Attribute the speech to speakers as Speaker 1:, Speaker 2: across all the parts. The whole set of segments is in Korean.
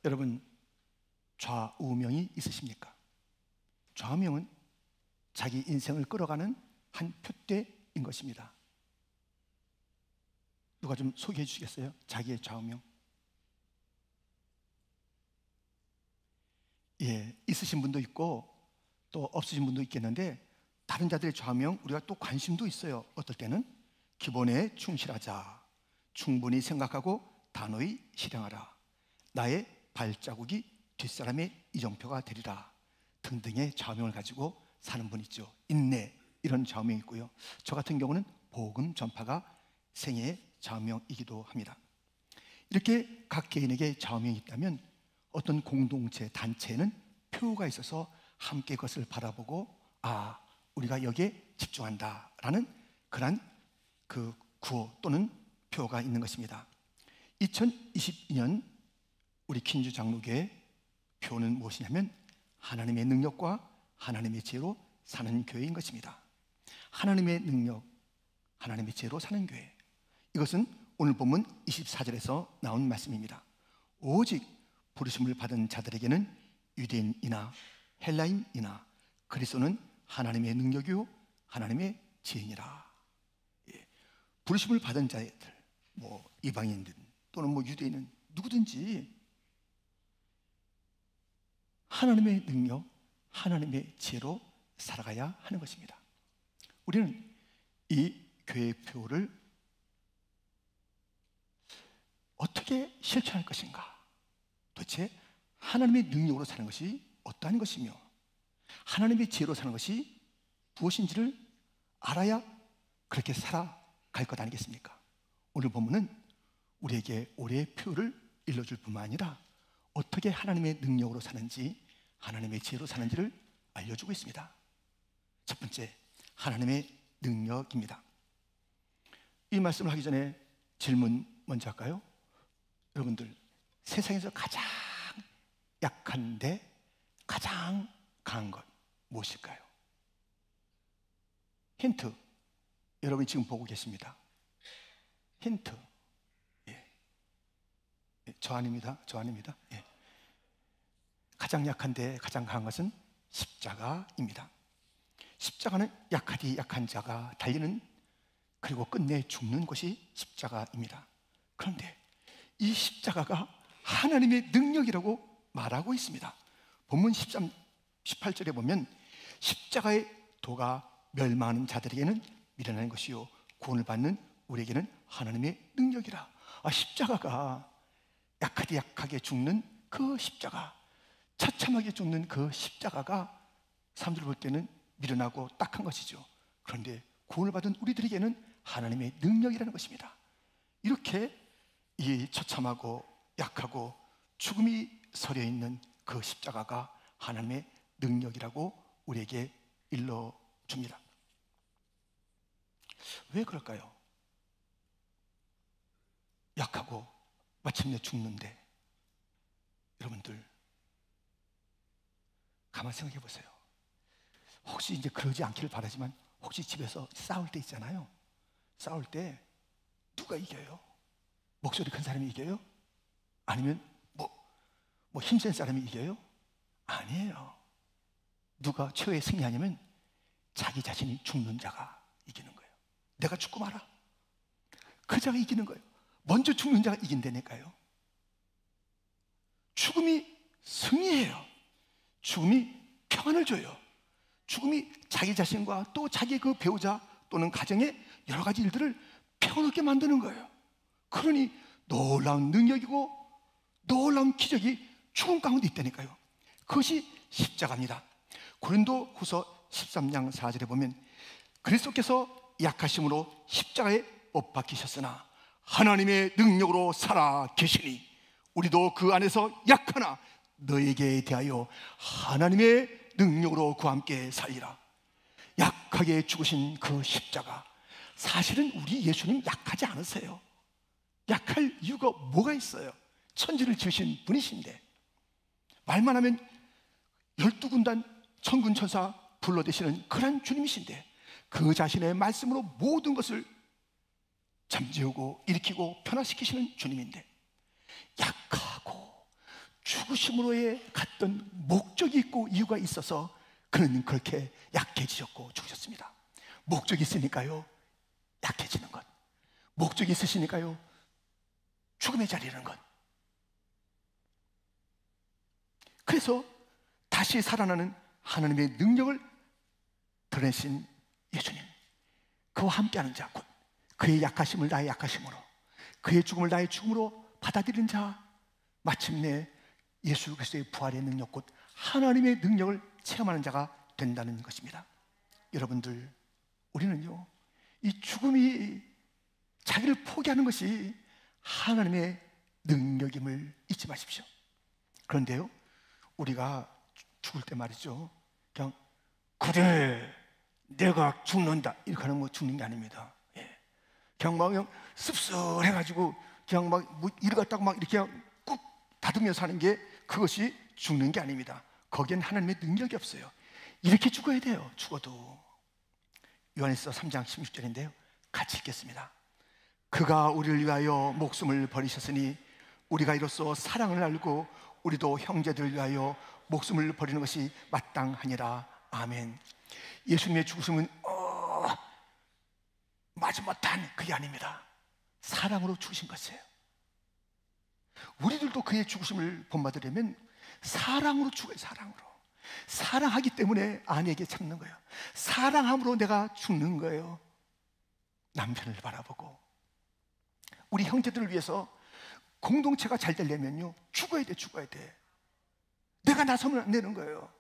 Speaker 1: 여러분, 좌우명이 있으십니까? 좌우명은 자기 인생을 끌어가는 한 표대인 것입니다. 누가 좀 소개해 주시겠어요? 자기의 좌우명. 예, 있으신 분도 있고 또 없으신 분도 있겠는데, 다른 자들의 좌우명 우리가 또 관심도 있어요. 어떨 때는 기본에 충실하자, 충분히 생각하고 단호히 실행하라, 나의 발자국이 뒷사람의 이정표가 되리라 등등의 좌우명을 가지고 사는 분 있죠. 인내, 이런 좌우명이 있고요. 저 같은 경우는 복음 전파가 생애의 좌우명이기도 합니다. 이렇게 각 개인에게 좌우명이 있다면 어떤 공동체, 단체에는 표가 있어서 함께 그것을 바라보고, 아, 우리가 여기에 집중한다라는 그런 그 구호 또는 표가 있는 것입니다. 2022년 우리 퀸즈 장로교의 표는 무엇이냐면 하나님의 능력과 하나님의 지혜로 사는 교회인 것입니다. 하나님의 능력, 하나님의 지혜로 사는 교회, 이것은 오늘 본문 24절에서 나온 말씀입니다. 오직 부르심을 받은 자들에게는 유대인이나 헬라인이나 그리스도는 하나님의 능력이요 하나님의 지혜니라. 예. 부르심을 받은 자들, 뭐 이방인들 또는 뭐 유대인은 누구든지 하나님의 능력, 하나님의 지혜로 살아가야 하는 것입니다. 우리는 이 교회의 표를 어떻게 실천할 것인가? 도대체 하나님의 능력으로 사는 것이 어떠한 것이며 하나님의 지혜로 사는 것이 무엇인지를 알아야 그렇게 살아갈 것 아니겠습니까? 오늘 본문은 우리에게 올해의 표를 일러줄 뿐만 아니라 어떻게 하나님의 능력으로 사는지, 하나님의 지혜로 사는지를 알려주고 있습니다. 첫 번째, 하나님의 능력입니다. 이 말씀을 하기 전에 질문 먼저 할까요? 여러분들, 세상에서 가장 약한데 가장 강한 것 무엇일까요? 힌트, 여러분이 지금 보고 계십니다. 힌트, 예. 저 아닙니다. 예. 가장 약한데 가장 강한 것은 십자가입니다. 십자가는 약하디 약한 자가 달리는, 그리고 끝내 죽는 것이 십자가입니다. 그런데 이 십자가가 하나님의 능력이라고 말하고 있습니다. 본문 13, 18절에 보면 십자가의 도가 멸망하는 자들에게는 미련한 것이요 구원을 받는 우리에게는 하나님의 능력이라. 십자가가 약하디 약하게 죽는 그 십자가, 처참하게 죽는 그 십자가가 사람들 볼 때는 미련하고 딱한 것이죠. 그런데 구원을 받은 우리들에게는 하나님의 능력이라는 것입니다. 이렇게 이 처참하고 약하고 죽음이 서려 있는 그 십자가가 하나님의 능력이라고 우리에게 일러줍니다. 왜 그럴까요? 약하고 마침내 죽는데, 여러분들 가만 생각해 보세요. 혹시 이제 그러지 않기를 바라지만, 혹시 집에서 싸울 때 있잖아요. 싸울 때 누가 이겨요? 목소리 큰 사람이 이겨요? 아니면 뭐 힘센 사람이 이겨요? 아니에요. 누가 최후의 승리하냐면 자기 자신이 죽는 자가 이기는 거예요. 내가 죽고 말아, 그 자가 이기는 거예요. 먼저 죽는 자가 이긴다니까요. 죽음이 승리해요. 죽음이 평안을 줘요. 죽음이 자기 자신과 또 자기의 그 배우자 또는 가정의 여러 가지 일들을 평안하게 만드는 거예요. 그러니 놀라운 능력이고 놀라운 기적이 죽음 가운데 있다니까요. 그것이 십자가입니다. 고린도후서 13장 4절에 보면 그리스도께서 약하심으로 십자가에 못 박히셨으나 하나님의 능력으로 살아 계시니 우리도 그 안에서 약하나 너에게 대하여 하나님의 능력으로 그와 함께 살리라. 약하게 죽으신 그 십자가, 사실은 우리 예수님 약하지 않으세요. 약할 이유가 뭐가 있어요? 천지를 지으신 분이신데, 말만 하면 12군단 천군 천사 불러대시는 그런 주님이신데, 그 자신의 말씀으로 모든 것을 잠재우고 일으키고 변화시키시는 주님인데, 약하고 죽으심으로의 갔던 목적이 있고 이유가 있어서 그는 그렇게 약해지셨고 죽으셨습니다. 목적이 있으니까요 약해지는 것, 목적이 있으시니까요 죽음의 자리라는 것. 그래서 다시 살아나는 하나님의 능력을 드러내신 예수님, 그와 함께하는 자, 곧 그의 약하심을 나의 약하심으로, 그의 죽음을 나의 죽음으로 받아들이는 자, 마침내 예수 그리스도의 부활의 능력, 곧 하나님의 능력을 체험하는 자가 된다는 것입니다. 여러분들, 우리는요 이 죽음이 자기를 포기하는 것이 하나님의 능력임을 잊지 마십시오. 그런데요 우리가 죽을 때 말이죠, 그냥 그래 내가 죽는다 이렇게 하는 거 죽는 게 아닙니다. 그냥 막 그냥 씁쓸해가지고 그냥 막 뭐 이를 갖다가 막 이렇게 꾹 다듬며 사는 게 그것이 죽는 게 아닙니다. 거기엔 하나님의 능력이 없어요. 이렇게 죽어야 돼요. 죽어도. 요한일서 3장 16절인데요 같이 읽겠습니다. 그가 우리를 위하여 목숨을 버리셨으니 우리가 이로써 사랑을 알고 우리도 형제들을 위하여 목숨을 버리는 것이 마땅하니라. 아멘. 예수님의 죽으심은 마지못한 그게 아닙니다. 사랑으로 죽으신 것이에요. 우리들도 그의 죽으심을 본받으려면 사랑으로 죽어요. 사랑으로. 사랑하기 때문에 아내에게 참는 거예요. 사랑함으로 내가 죽는 거예요. 남편을 바라보고 우리 형제들을 위해서 공동체가 잘 되려면요 죽어야 돼. 죽어야 돼. 내가 나서면 안 되는 거예요.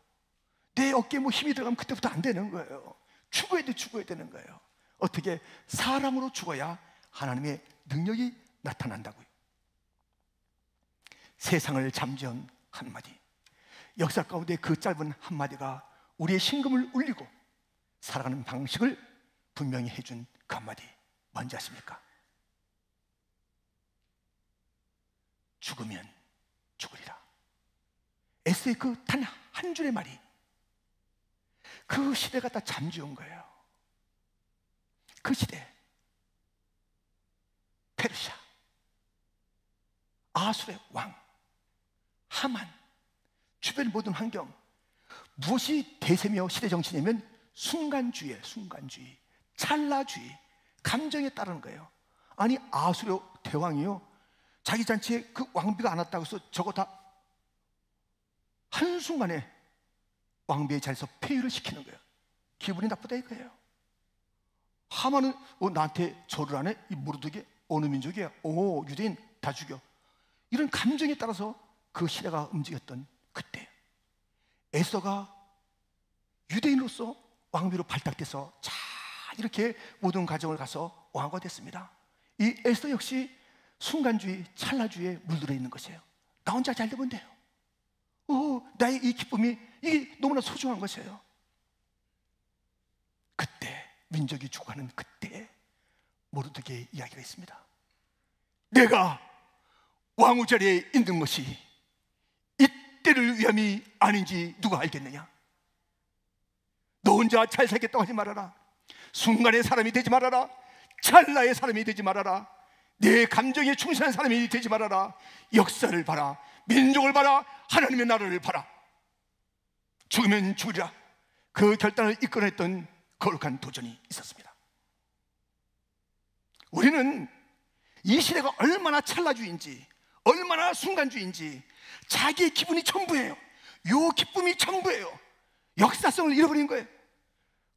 Speaker 1: 내 어깨에 뭐 힘이 들어가면 그때부터 안 되는 거예요. 죽어야 돼. 죽어야 되는 거예요. 어떻게? 사랑으로 죽어야 하나님의 능력이 나타난다고요. 세상을 잠재운 한마디, 역사 가운데 그 짧은 한마디가 우리의 심금을 울리고 살아가는 방식을 분명히 해준 그 한마디 뭔지 아십니까? 죽으면 죽으리라. 에스의 그 단 한 줄의 말이 그 시대가 다 잠재운 거예요. 그 시대, 페르시아, 아수르의 왕, 하만, 주변 모든 환경, 무엇이 대세며 시대 정신이냐면 순간주의예요. 순간주의, 찰나주의, 감정에 따르는 거예요. 아니 아수르 대왕이요 자기 잔치에 그 왕비가 안 왔다고 해서 저거 다 한순간에 왕비의 자리에서 폐위를 시키는 거예요. 기분이 나쁘다 이거예요. 하만은 나한테 절을 안 해? 이 모르드게 어느 민족이야? 오 유대인 다 죽여. 이런 감정에 따라서 그 시대가 움직였던 그때 에스더가 유대인으로서 왕비로 발탁돼서 잘 이렇게 모든 가정을 가서 왕후가 됐습니다. 이 에스더 역시 순간주의, 찰나주의에 물들어 있는 것이에요. 나 혼자 잘 되면 돼요. 나의 이 기쁨이 이게 너무나 소중한 것이에요. 그때 민족이 죽어가는 그때 모르드게의 이야기가 있습니다. 내가 왕후 자리에 있는 것이 이때를 위함이 아닌지 누가 알겠느냐? 너 혼자 잘 살겠다고 하지 말아라. 순간의 사람이 되지 말아라. 찰나의 사람이 되지 말아라. 내 감정에 충실한 사람이 되지 말아라. 역사를 봐라. 민족을 봐라. 하나님의 나라를 봐라. 죽으면 죽으리라. 그 결단을 이끌어냈던 거룩한 도전이 있었습니다. 우리는 이 시대가 얼마나 찰나주의인지, 얼마나 순간주의인지, 자기의 기분이 전부예요. 요 기쁨이 전부예요. 역사성을 잃어버린 거예요.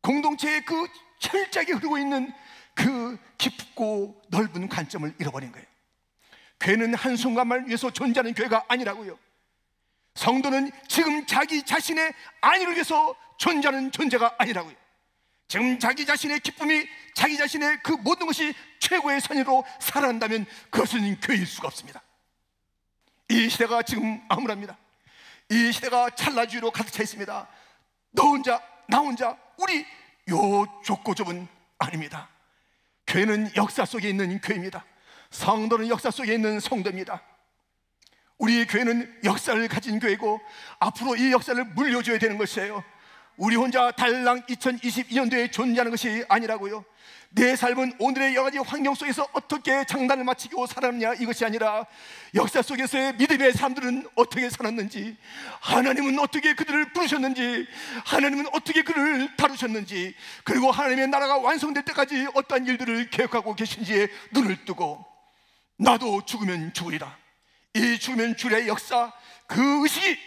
Speaker 1: 공동체의 그 철저하게 흐르고 있는 그 깊고 넓은 관점을 잃어버린 거예요. 교회는 한순간만 위해서 존재하는 교회가 아니라고요. 성도는 지금 자기 자신의 안위를 위해서 존재하는 존재가 아니라고요. 지금 자기 자신의 기쁨이, 자기 자신의 그 모든 것이 최고의 선의로 살아간다면 그것은 교회일 수가 없습니다. 이 시대가 지금 암울합니다. 이 시대가 찰나주의로 가득 차 있습니다. 너 혼자, 나 혼자, 우리 요 좁고 좁은 아닙니다. 교회는 역사 속에 있는 교회입니다. 성도는 역사 속에 있는 성도입니다. 우리 교회는 역사를 가진 교회고 앞으로 이 역사를 물려줘야 되는 것이에요. 우리 혼자 달랑 2022년도에 존재하는 것이 아니라고요. 내 삶은 오늘의 여러 가지 환경 속에서 어떻게 장단을 마치고 살았냐, 이것이 아니라 역사 속에서의 믿음의 사람들은 어떻게 살았는지, 하나님은 어떻게 그들을 부르셨는지, 하나님은 어떻게 그들을 다루셨는지, 그리고 하나님의 나라가 완성될 때까지 어떠한 일들을 계획하고 계신지에 눈을 뜨고, 나도 죽으면 죽으리라, 이 죽으면 죽으리라의 역사, 그 의식이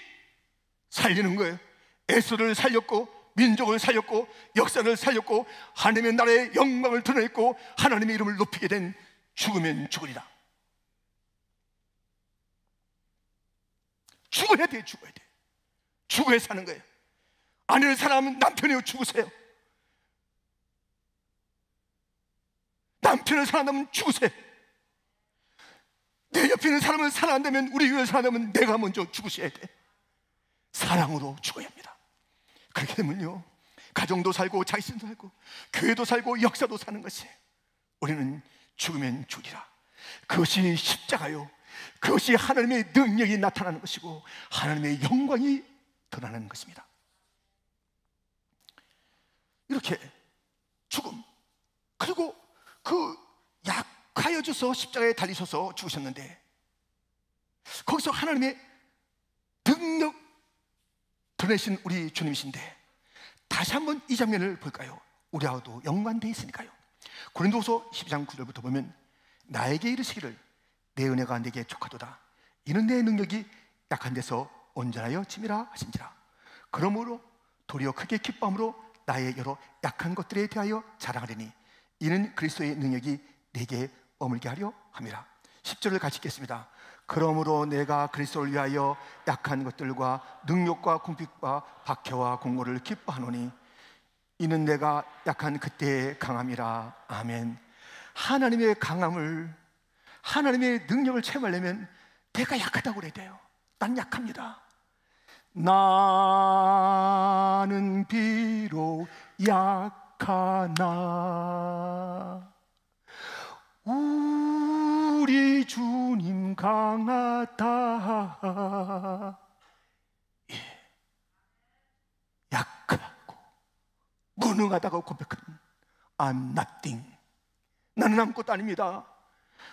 Speaker 1: 살리는 거예요. 에스더를 살렸고, 민족을 살렸고, 역사를 살렸고, 하나님의 나라의 영광을 드러냈고, 하나님의 이름을 높이게 된 죽으면 죽으리라. 죽어야 돼, 죽어야 돼. 죽어야 사는 거예요. 아내를 사랑하면 남편이요, 죽으세요. 남편을 사랑하면 죽으세요. 내 옆에 있는 사람을 사랑한다면, 우리 교회를 사랑한다면 내가 먼저 죽으셔야 돼. 사랑으로 죽어야 합니다. 그렇게 되면요, 가정도 살고 자신도 살고 교회도 살고 역사도 사는 것이에요. 우리는 죽으면 죽으리라. 그것이 십자가요, 그것이 하나님의 능력이 나타나는 것이고 하나님의 영광이 드러나는 것입니다. 이렇게 죽음, 그리고 그 약하여져서 십자가에 달리셔서 죽으셨는데, 거기서 하나님의 능력 드러내신 우리 주님이신데, 다시 한번 이 장면을 볼까요? 우리하고도 연관되어 있으니까요. 고린도후서 12장 9절부터 보면, 나에게 이르시기를 내 은혜가 내게 족하도다, 이는 내 능력이 약한 데서 온전하여 짐이라 하신지라. 그러므로 도리어 크게 기뻐함으로 나의 여러 약한 것들에 대하여 자랑하리니 이는 그리스도의 능력이 내게 머물게 하려 함이라. 10절을 같이 읽겠습니다. 그러므로 내가 그리스도를 위하여 약한 것들과 능력과 궁핍과 박해와 공고를 기뻐하노니 이는 내가 약한 그때의 강함이라. 아멘. 하나님의 강함을, 하나님의 능력을 체험하려면 내가 약하다고 그래야 돼요. 난 약합니다. 나는 비록 약하나 우리 주님 강하다. 예. 약하고 무능하다고 고백하는 I'm nothing, 나는 아무것도 아닙니다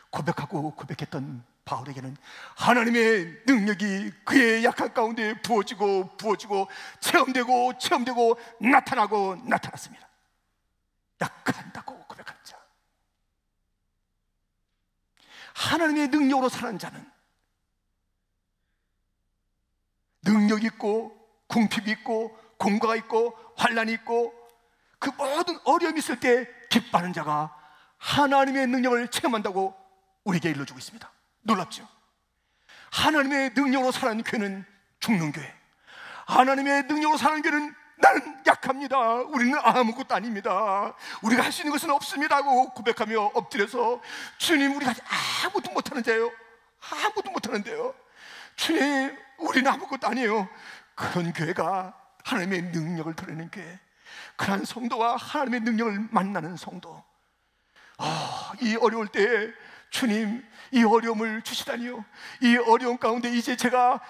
Speaker 1: 고백하고 고백했던 바울에게는 하나님의 능력이 그의 약한 가운데 부어지고 부어지고 체험되고 체험되고 나타나고 나타났습니다. 약한다고 고백하는 자, 하나님의 능력으로 사는 자는 능력이 있고 궁핍이 있고 공고가 있고 환난이 있고 그 모든 어려움이 있을 때 기뻐하는 자가 하나님의 능력을 체험한다고 우리에게 일러주고 있습니다. 놀랍죠? 하나님의 능력으로 사는 교회는 죽는 교회, 하나님의 능력으로 사는 교회는 나는 약합니다, 우리는 아무것도 아닙니다, 우리가 할 수 있는 것은 없습니다 하고 고백하며 엎드려서 주님, 우리가 아무것도 못하는 자예요, 아무것도 못하는데요, 주님 우리는 아무것도 아니에요. 그런 교회가 하나님의 능력을 드러내는 교회, 그런 성도와 하나님의 능력을 만나는 성도. 이 어려울 때 주님 이 어려움을 주시다니요, 이 어려움 가운데 이제 제가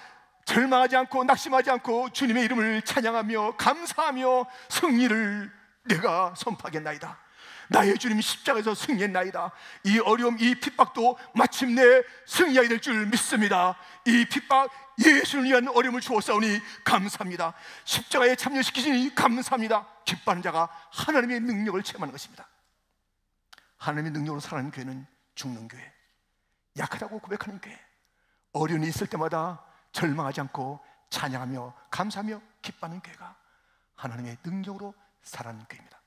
Speaker 1: 절망하지 않고 낙심하지 않고 주님의 이름을 찬양하며 감사하며 승리를 내가 선포하겠나이다. 나의 주님 십자가에서 승리했나이다. 이 어려움, 이 핍박도 마침내 승리하게 될 줄 믿습니다. 이 핍박 예수를 위한 어려움을 주었사오니 감사합니다. 십자가에 참여시키시니 감사합니다. 기뻐하는 자가 하나님의 능력을 체험하는 것입니다. 하나님의 능력으로 살아가는 교회는 죽는 교회, 약하다고 고백하는 교회, 어려움이 있을 때마다 절망하지 않고 찬양하며 감사하며 기뻐하는 교회가 하나님의 능력으로 살아가는 교회입니다.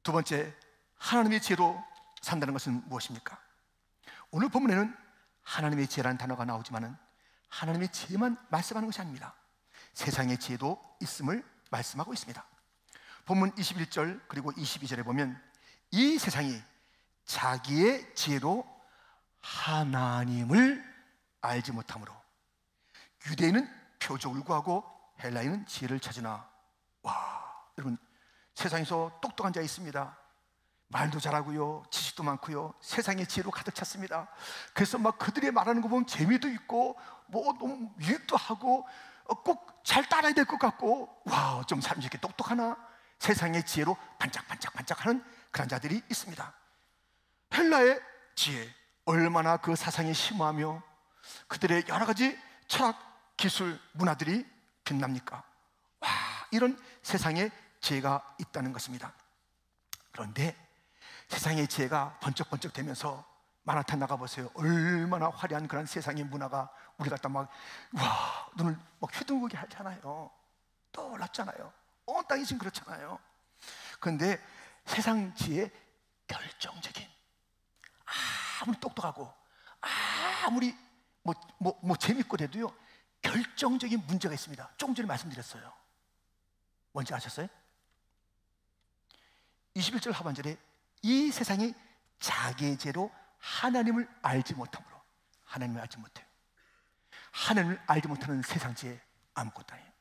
Speaker 1: 두 번째, 하나님의 지혜로 산다는 것은 무엇입니까? 오늘 본문에는 하나님의 지혜라는 단어가 나오지만은 하나님의 지혜만 말씀하는 것이 아닙니다. 세상의 지혜도 있음을 말씀하고 있습니다. 본문 21절 그리고 22절에 보면 이 세상이 자기의 지혜로 하나님을 알지 못하므로 유대인은 표적을 구하고 헬라인은 지혜를 찾으나. 와, 여러분, 세상에서 똑똑한 자 있습니다. 말도 잘하고요, 지식도 많고요, 세상의 지혜로 가득 찼습니다. 그래서 막 그들이 말하는 거 보면 재미도 있고 뭐 너무 유익도 하고 꼭 잘 따라야 될 것 같고, 와, 어쩜 사람이 이렇게 똑똑하나, 세상의 지혜로 반짝반짝반짝하는 그런 자들이 있습니다. 헬라의 지혜, 얼마나 그 사상이 심오하며 그들의 여러 가지 철학, 기술, 문화들이 빛납니까? 와, 이런 세상의 지혜가 있다는 것입니다. 그런데 세상의 지혜가 번쩍번쩍 되면서 마라톤 나가보세요. 얼마나 화려한 그런 세상의 문화가 우리 갖다 막, 와, 눈을 막 휘둥그게 하잖아요. 떠올랐잖아요. 온 땅이 지금 그렇잖아요. 그런데 세상 지혜의 결정적인, 아무리 똑똑하고 아무리 뭐 재밌고 해도요, 결정적인 문제가 있습니다. 조금 전에 말씀드렸어요. 뭔지 아셨어요? 21절 하반절에 이 세상이 자기의 죄로 하나님을 알지 못함으로, 하나님을 알지 못해요. 하나님을 알지 못하는 세상 지혜 아무것도 아니에요.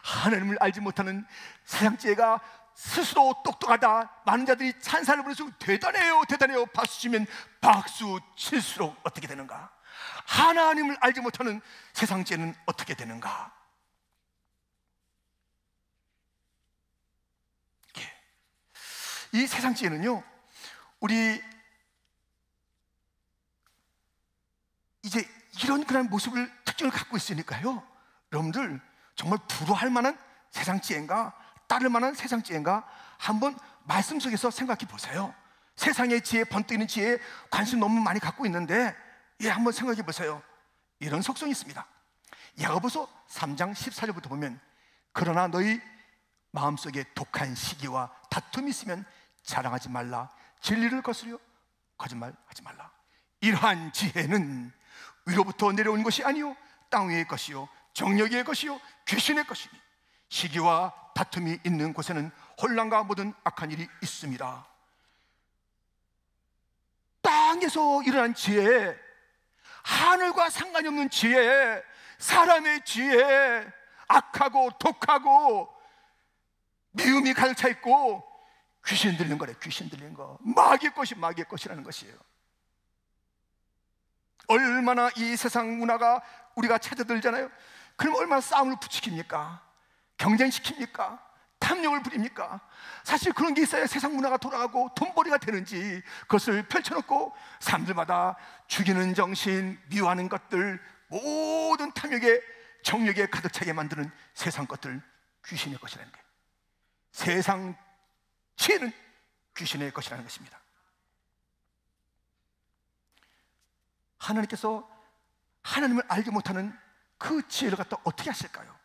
Speaker 1: 하나님을 알지 못하는 세상 지혜가 스스로 똑똑하다, 많은 자들이 찬사를 부르면서 대단해요 대단해요 박수 치면 박수 칠수록 어떻게 되는가? 하나님을 알지 못하는 세상 지혜는 어떻게 되는가? 이 세상 지혜는요, 우리 이제 이런 그런 모습을, 특징을 갖고 있으니까요, 여러분들 정말 부러워할 만한 세상 지혜인가, 따를 만한 세상 지혜인가, 한번 말씀 속에서 생각해 보세요. 세상의 지혜, 번뜩이는 지혜에 관심 너무 많이 갖고 있는데, 한번 생각해 보세요. 이런 속성이 있습니다. 야고보서 3장 14절부터 보면, 그러나 너희 마음속에 독한 시기와 다툼이 있으면 자랑하지 말라. 진리를 거스려 거짓말하지 말라. 이러한 지혜는 위로부터 내려온 것이 아니요 땅 위의 것이요 정력의 것이요 귀신의 것이니 시기와 다툼이 있는 곳에는 혼란과 모든 악한 일이 있습니다. 땅에서 일어난 지혜, 하늘과 상관이 없는 지혜, 사람의 지혜, 악하고 독하고 미움이 가득 차 있고 귀신 들리는 거래. 귀신 들리는 거, 마귀의 것이 마귀의 것이라는 것이에요. 얼마나 이 세상 문화가 우리가 찾아들잖아요. 그럼 얼마나 싸움을 부추깁니까? 경쟁시킵니까? 탐욕을 부립니까? 사실 그런 게 있어야 세상 문화가 돌아가고 돈벌이가 되는지, 그것을 펼쳐놓고 사람들마다 죽이는 정신, 미워하는 것들, 모든 탐욕에 정욕에 가득 차게 만드는 세상 것들, 귀신의 것이라는 거예요. 세상 지혜는 귀신의 것이라는 것입니다. 하나님께서 하나님을 알지 못하는 그 지혜를 갖다 어떻게 하실까요?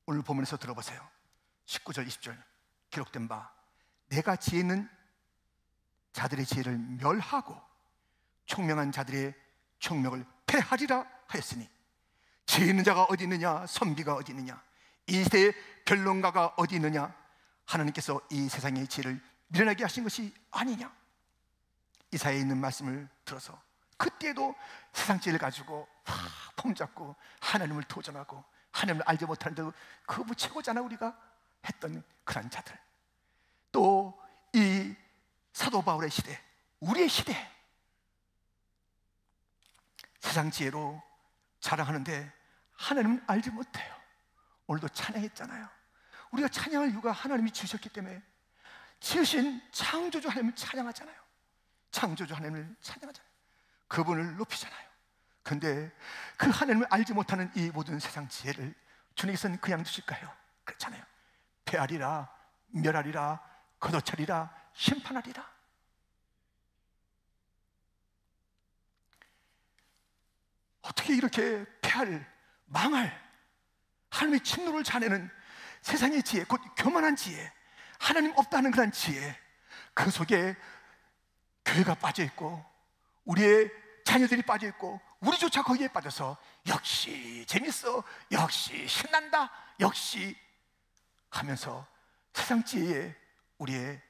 Speaker 1: 오늘 본문에서 들어보세요. 19절 20절 기록된 바, 내가 지혜 있는 자들의 지혜를 멸하고 총명한 자들의 총명을 폐하리라 하였으니, 지혜 있는 자가 어디 있느냐, 선비가 어디 있느냐, 이 세대의 변론가가 어디 있느냐. 하나님께서 이 세상의 지혜를 미련하게 하신 것이 아니냐. 이사야에 있는 말씀을 들어서 그때도 세상 지혜를 가지고 폼잡고 하나님을 도전하고 하나님을 알지 못하는데도 그거 뭐 최고잖아 우리가 했던 그런 자들, 또 이 사도 바울의 시대, 우리의 시대, 세상 지혜로 자랑하는데 하나님을 알지 못해요. 오늘도 찬양했잖아요. 우리가 찬양할 이유가 하나님이 지으셨기 때문에, 지으신 창조주 하나님을 찬양하잖아요. 창조주 하나님을 찬양하잖아요. 그분을 높이잖아요. 그런데 그 하나님을 알지 못하는 이 모든 세상 지혜를 주님께서는 그냥 두실까요? 그렇잖아요. 폐하리라, 멸하리라, 걷어차리라, 심판하리라. 어떻게 이렇게 폐할, 망할, 하나님의 진노를 자내는 세상의 지혜, 곧 교만한 지혜, 하나님 없다는 그런 지혜, 그 속에 교회가 빠져있고 우리의 자녀들이 빠져있고 우리조차 거기에 빠져서 역시 재밌어, 역시 신난다, 역시 하면서 세상 지혜에 우리의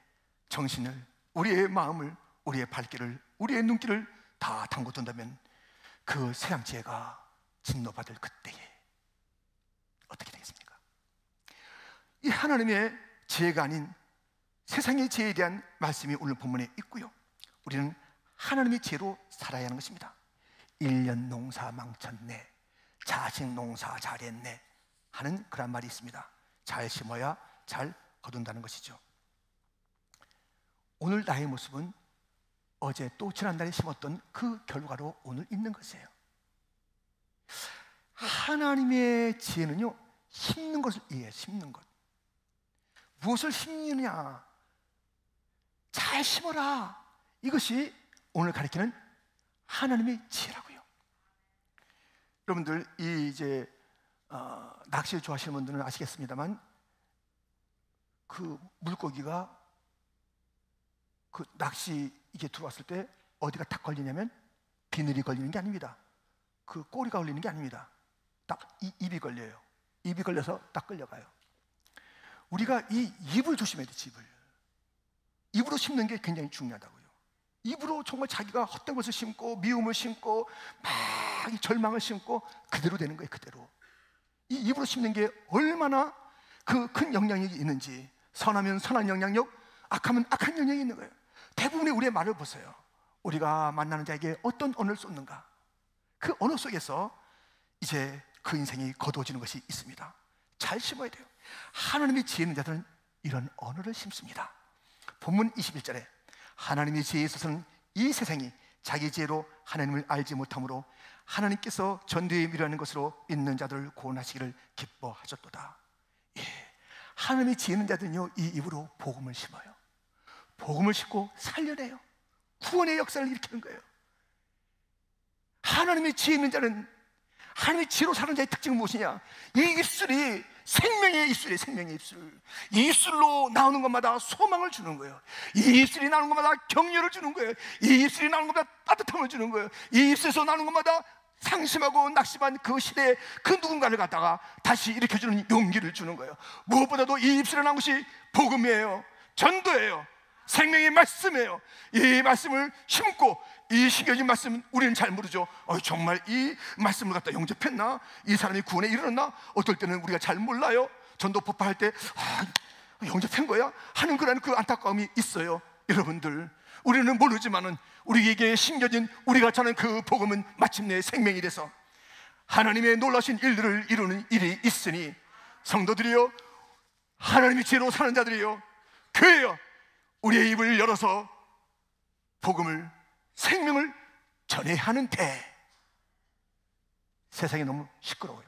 Speaker 1: 정신을, 우리의 마음을, 우리의 발길을, 우리의 눈길을 다 담궈둔다면 그 세상 지혜가 진노받을 그때에 어떻게 되겠습니까? 이 하나님의 지혜가 아닌 세상의 지혜에 대한 말씀이 오늘 본문에 있고요, 우리는 하나님의 지혜로 살아야 하는 것입니다. 1년 농사 망쳤네, 자식 농사 잘했네 하는 그런 말이 있습니다. 잘 심어야 잘 거둔다는 것이죠. 오늘 나의 모습은 어제 또 지난달에 심었던 그 결과로 오늘 있는 것이에요. 하나님의 지혜는요, 심는 것을 이해해요. 심는 것. 무엇을 심느냐, 잘 심어라, 이것이 오늘 가리키는 하나님의 지혜라고요. 여러분들 이제 낚시를 좋아하시는 분들은 아시겠습니다만, 그 물고기가 그 낚시 이게 들어왔을 때 어디가 딱 걸리냐면 비늘이 걸리는 게 아닙니다. 그 꼬리가 걸리는 게 아닙니다. 딱 입이 걸려요. 입이 걸려서 딱 끌려가요. 우리가 이 입을 조심해야 돼. 입으로 심는 게 굉장히 중요하다고요. 입으로 정말 자기가 헛된 것을 심고 미움을 심고 막 절망을 심고 그대로 되는 거예요. 그대로. 이 입으로 심는 게 얼마나 그 큰 영향력이 있는지, 선하면 선한 영향력, 악하면 악한 영향이 있는 거예요. 대부분의 우리의 말을 보세요. 우리가 만나는 자에게 어떤 언어를 쏟는가, 그 언어 속에서 이제 그 인생이 거두어지는 것이 있습니다. 잘 심어야 돼요. 하나님의 지혜 있는 자들은 이런 언어를 심습니다. 본문 21절에 하나님의 지혜에 있어서는 이 세상이 자기 지혜로 하나님을 알지 못하므로 하나님께서 전대에 미루는 것으로 있는 자들을 구원하시기를 기뻐하셨도다. 예, 하나님의 지혜 있는 자들은요, 이 입으로 복음을 심어요. 복음을 심고 살려내요. 구원의 역사를 일으키는 거예요. 하나님의 지혜 있는 자는, 하나님의 지혜로 사는 자의 특징은 무엇이냐? 이 입술이 생명의 입술이에요. 생명의 입술. 이 입술로 나오는 것마다 소망을 주는 거예요. 이 입술이 나오는 것마다 격려를 주는 거예요. 이 입술이 나오는 것마다 따뜻함을 주는 거예요. 이 입술에서 나오는 것마다 상심하고 낙심한 그 시대에 그 누군가를 갖다가 다시 일으켜주는 용기를 주는 거예요. 무엇보다도 이 입술에 나온 것이 복음이에요. 전도예요. 생명의 말씀이에요. 이 말씀을 심고, 이 심겨진 말씀 우리는 잘 모르죠. 정말 이 말씀을 갖다 영접했나? 이 사람이 구원에 이르렀나? 어떨 때는 우리가 잘 몰라요. 전도 폭파할 때 영접한 거야? 하는 그런 그 안타까움이 있어요. 여러분들, 우리는 모르지만은 우리에게 심겨진 우리가 전하는 그 복음은 마침내 생명이 돼서 하나님의 놀라신 일들을 이루는 일이 있으니, 성도들이요, 하나님의 지혜로 사는 자들이요, 교회요, 우리의 입을 열어서 복음을, 생명을 전해야 하는데 세상이 너무 시끄러워요.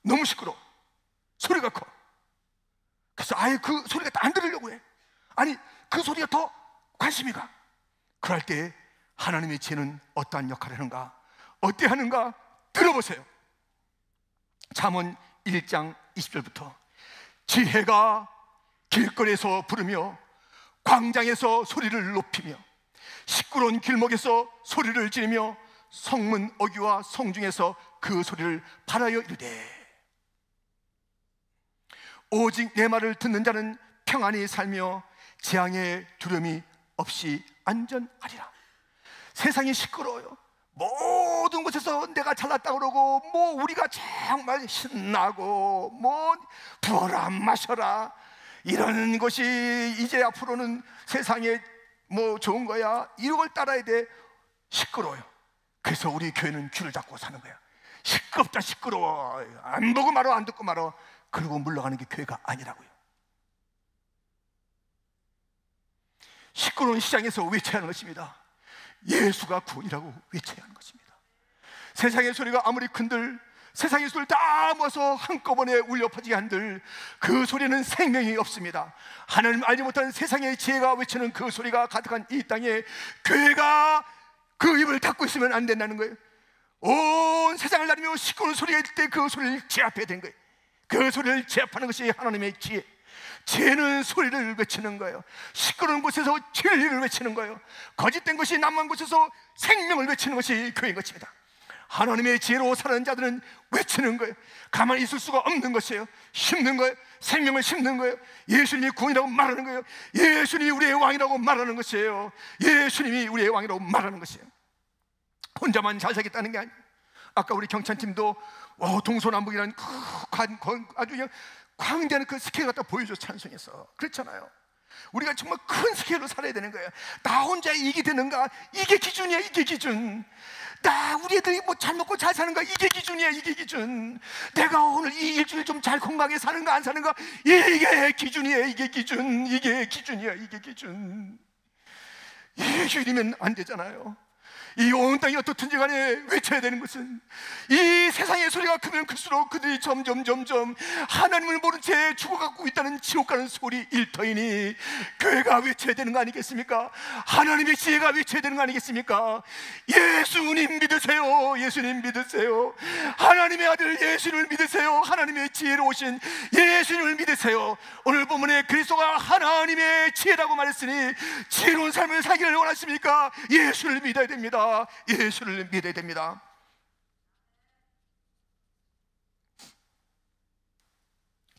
Speaker 1: 너무 시끄러워. 소리가 커. 그래서 아예 그 소리가 안 들으려고 해. 아니, 그 소리가 더 관심이 가. 그럴 때 하나님의 지혜는 어떠한 역할을 하는가, 어떻게 하는가 들어보세요. 잠언 1장 20절부터 지혜가 길거리에서 부르며 광장에서 소리를 높이며 시끄러운 길목에서 소리를 지르며 성문 어귀와 성중에서 그 소리를 발하여 이르되, 오직 내 말을 듣는 자는 평안히 살며 재앙의 두려움이 없이 안전하리라. 세상이 시끄러워요. 모든 곳에서 내가 잘났다고 그러고, 뭐 우리가 정말 신나고, 뭐 부어라 마셔라, 이런 것이 이제 앞으로는 세상에 뭐 좋은 거야, 이런 걸 따라야 돼. 시끄러워요. 그래서 우리 교회는 귀를 닫고 사는 거야. 시끄럽다, 시끄러워. 안 보고 말어, 안 듣고 말어. 그리고 물러가는 게 교회가 아니라고요. 시끄러운 시장에서 외쳐야 하는 것입니다. 예수가 구원이라고 외쳐야 하는 것입니다. 세상의 소리가 아무리 큰들, 세상의 소리를 다 모아서 한꺼번에 울려 퍼지게 한들 그 소리는 생명이 없습니다. 하나님 알지 못하는 세상의 지혜가 외치는 그 소리가 가득한 이 땅에 교회가 그 입을 닫고 있으면 안 된다는 거예요. 온 세상을 나누며 시끄러운 소리가 있을 때 그 소리를 제압해야 되는 거예요. 그 소리를 제압하는 것이 하나님의 지혜. 지혜는 소리를 외치는 거예요. 시끄러운 곳에서 진리를 외치는 거예요. 거짓된 것이 남은 곳에서 생명을 외치는 것이 교회인 것입니다. 하나님의 지혜로 사는 자들은 외치는 거예요. 가만히 있을 수가 없는 것이에요. 심는 거예요. 생명을 심는 거예요. 예수님이 구원이라고 말하는 거예요. 예수님이 우리의 왕이라고 말하는 것이에요. 예수님이 우리의 왕이라고 말하는 것이에요. 혼자만 잘 살겠다는 게 아니에요. 아까 우리 경찬팀도 동서남북이라는 아주 그냥 광대한 그 스케일 갖다 보여줘 찬송에서 그렇잖아요. 우리가 정말 큰 스케일로 살아야 되는 거예요. 나 혼자 이익이 되는가? 이게 기준이야. 이게 기준. 우리 애들이 뭐 잘 먹고 잘 사는가? 이게 기준이야. 이게 기준. 내가 오늘 이 일주일 좀 잘 건강하게 사는가 안 사는가? 이게 기준이야. 이게 기준. 이게 기준이야. 이게 기준. 이게 기준이면 안 되잖아요. 이 온 땅이 어떻든지 간에 외쳐야 되는 것은, 이 세상의 소리가 크면 클수록 그들이 점점 하나님을 모른 채 죽어가고 있다는 지옥 가는 소리 일터이니 교회가 외쳐야 되는 거 아니겠습니까? 하나님의 지혜가 외쳐야 되는 거 아니겠습니까? 예수님 믿으세요. 예수님 믿으세요. 하나님의 아들 예수님을 믿으세요. 하나님의 지혜로 오신 예수님을 믿으세요. 오늘 본문에 그리스도가 하나님의 지혜라고 말했으니 지혜로운 삶을 살기를 원하십니까? 예수를 믿어야 됩니다. 예수를 믿어야 됩니다.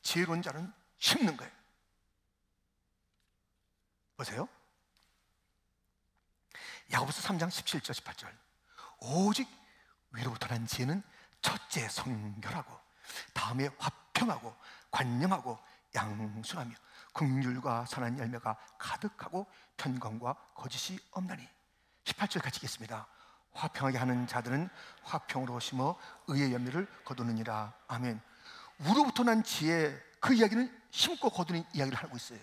Speaker 1: 지혜로운 자는 심는 거예요. 보세요. 야고보서 3장 17절 18절. 오직 위로부터 난 지혜는 첫째 성결하고, 다음에 화평하고 관념하고 양순하며 긍휼과 선한 열매가 가득하고 편관과 거짓이 없나니. 18절 같이 읽겠습니다. 화평하게 하는 자들은 화평으로 심어 의의 열매를 거두느니라. 아멘. 우로부터 난 지혜, 그 이야기는 심고 거두는 이야기를 하고 있어요.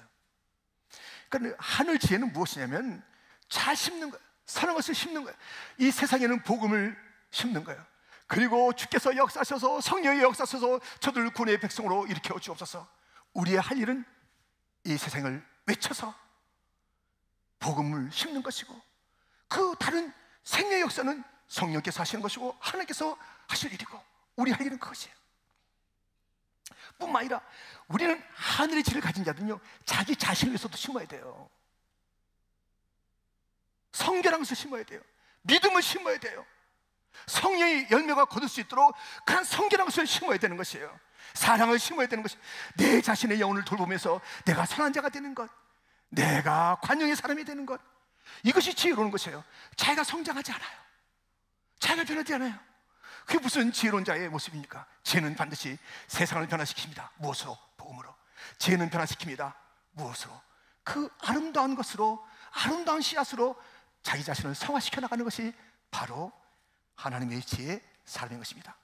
Speaker 1: 그러니까 하늘 지혜는 무엇이냐면 잘 심는 거예요. 선한 것을 심는 거예요. 이 세상에는 복음을 심는 거예요. 그리고 주께서 역사하셔서, 성령이 역사하셔서 저들 군의 백성으로 일으켜 주옵소서. 우리의 할 일은 이 세상을 외쳐서 복음을 심는 것이고, 그 다른 생명의 역사는 성령께서 하시는 것이고 하나님께서 하실 일이고, 우리 할 일은 그것이에요. 뿐만 아니라 우리는 하늘의 지혜를 가진 자들은요, 자기 자신을 위해서도 심어야 돼요. 성결한 것을 심어야 돼요. 믿음을 심어야 돼요. 성령의 열매가 거둘 수 있도록 그런 성결한 것을 심어야 되는 것이에요. 사랑을 심어야 되는 것이에요. 내 자신의 영혼을 돌보면서 내가 선한 자가 되는 것, 내가 관용의 사람이 되는 것, 이것이 지혜로운 것이에요. 자기가 성장하지 않아요. 자기가 변하지 않아요. 그게 무슨 지혜로운 자의 모습입니까? 지혜는 반드시 세상을 변화시킵니다. 무엇으로? 복음으로. 지혜는 변화시킵니다. 무엇으로? 그 아름다운 것으로, 아름다운 씨앗으로 자기 자신을 성화시켜 나가는 것이 바로 하나님의 지혜의 삶인 것입니다.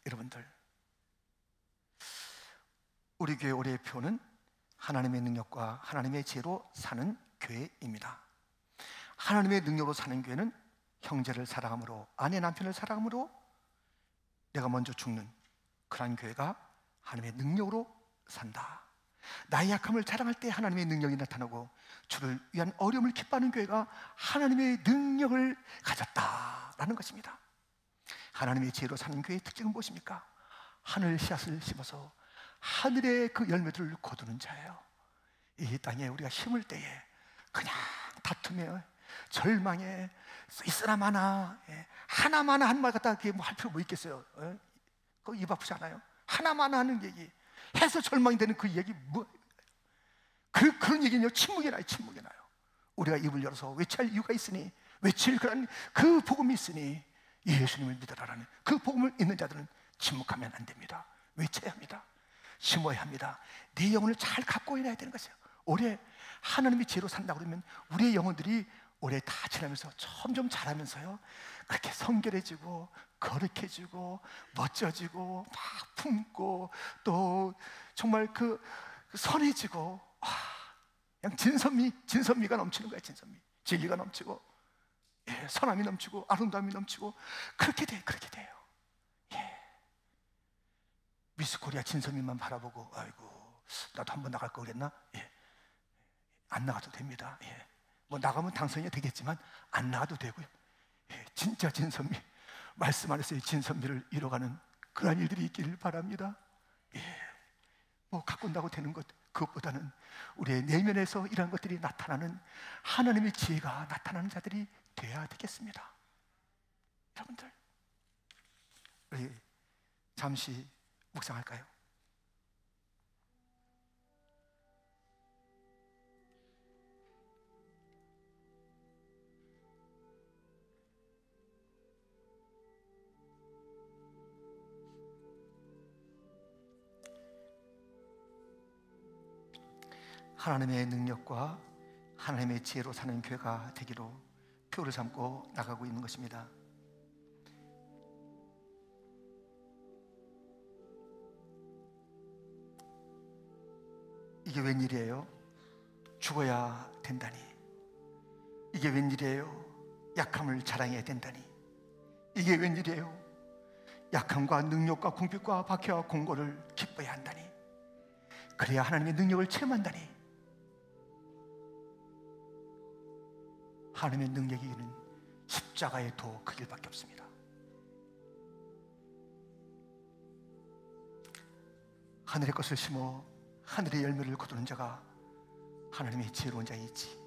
Speaker 1: 여러분들, 우리 교회 올해의 표는 하나님의 능력과 하나님의 지혜로 사는 교회입니다. 하나님의 능력으로 사는 교회는 형제를 사랑함으로, 아내 남편을 사랑함으로 내가 먼저 죽는 그러한 교회가 하나님의 능력으로 산다. 나의 약함을 자랑할 때 하나님의 능력이 나타나고, 주를 위한 어려움을 기뻐하는 교회가 하나님의 능력을 가졌다라는 것입니다. 하나님의 지혜로 사는 교회의 특징은 무엇입니까? 하늘 씨앗을 심어서 하늘의 그 열매들을 거두는 자예요. 이 땅에 우리가 심을 때에 그냥 다툼에, 절망에, 있으나 마나, 하나마나 한 말 갖다 뭐 할 필요 뭐 있겠어요? 그거 입 아프지 않아요? 하나마나 하는 얘기, 해서 절망이 되는 그 얘기, 그런 얘기는요, 침묵이 나요. 침묵이 나요. 우리가 입을 열어서 외칠 이유가 있으니, 외칠 그런 그 복음이 있으니 예수님을 믿어라라는 그 복음을 있는 자들은 침묵하면 안 됩니다. 외쳐야 합니다. 심어야 합니다. 내 영혼을 잘 갖고 일해야 되는 것이에요. 올해 하나님의 지혜로 산다 그러면 우리의 영혼들이 올해 다 지나면서 점점 자라면서요, 그렇게 성결해지고 거룩해지고 멋져지고 막 품고 또 정말 그 선해지고, 그냥 진선미가 넘치는 거예요. 진선미, 진리가 넘치고, 선함이 넘치고 아름다움이 넘치고, 그렇게 돼요. 미스코리아 진선미만 바라보고 아이고 나도 한번 나갈 거 그랬나? 안 나가도 됩니다. 뭐 나가면 당선이 되겠지만 안 나가도 되고요. 진짜 진선미, 말씀 안에서의 진선미를 이뤄가는 그러한 일들이 있기를 바랍니다. 뭐 가꾼다고 되는 것, 그것보다는 우리의 내면에서 이러한 것들이 나타나는 하나님의 지혜가 나타나는 자들이 되어야 되겠습니다. 여러분들, 우리 잠시 묵상할까요? 하나님의 능력과 하나님의 지혜로 사는 교회가 되기로 표를 삼고 나가고 있는 것입니다. 이게 웬일이에요? 죽어야 된다니. 이게 웬일이에요? 약함을 자랑해야 된다니. 이게 웬일이에요? 약함과 능력과 궁핍과 박해와 공고를 기뻐해야 한다니. 그래야 하나님의 능력을 체험한다니. 하나님의 능력이 이기는 십자가의 도 그 길밖에 없습니다. 하늘의 것을 심어 하늘의 열매를 거두는 자가 하나님의 지혜로운 자이지.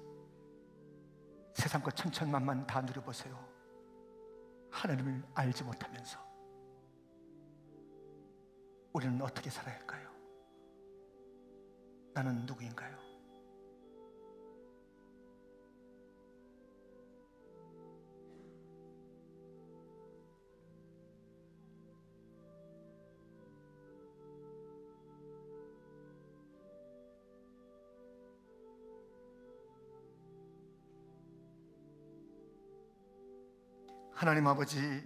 Speaker 1: 세상 것 천천만만 다 누려보세요. 하나님을 알지 못하면서 우리는 어떻게 살아야 할까요? 나는 누구인가요? 하나님 아버지,